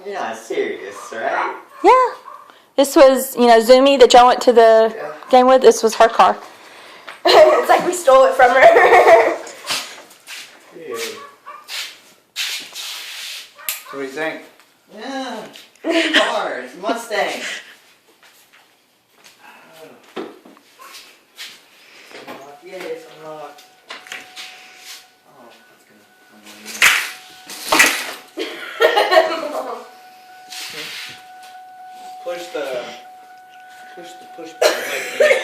You're not serious, right? Yeah. This was, Zumi that y'all went to the game with. This was her car. It's like we stole it from her. Dude. So what do you think? Yeah. Car. It's a Mustang. Unlocked. Yay, it's unlocked. Oh, that's gonna Push the push button.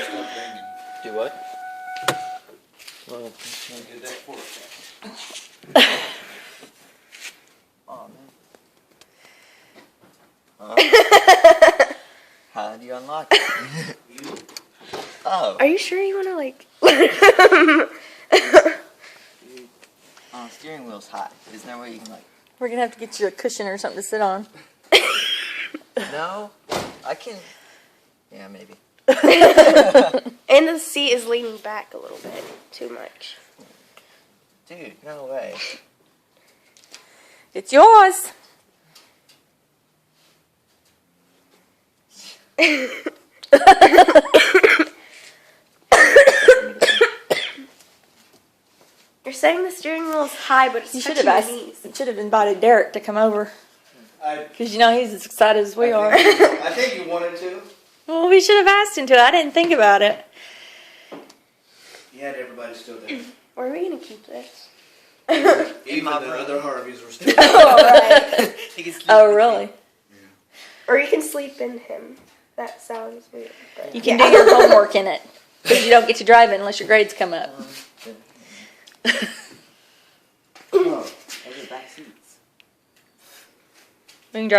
Stop ringing. Do what? You did that for us. Oh, man. How do you unlock it? Oh. Are you sure you want to like? Dude. Oh, steering wheel's high. Isn't there a way you can like? We're going to have to get you a cushion or something to sit on. No, I can. Yeah, maybe. And the seat is leaning back a little bit too much. Dude, no way. It's yours. You're saying the steering wheel is high, but it's You should touching have your asked. knees. You should have invited Derek to come over. Because he's as excited as we are. I think you wanted to. Well, we should have asked him to. I didn't think about it. You had everybody still there. Where are we gonna keep this? Even the other Harveys were still there. Oh, right. Oh, really? Or you can sleep in him. That sounds weird. But You can do your homework in it. Because you don't get to drive it unless your grades come up. Oh, those are back seats. We can drive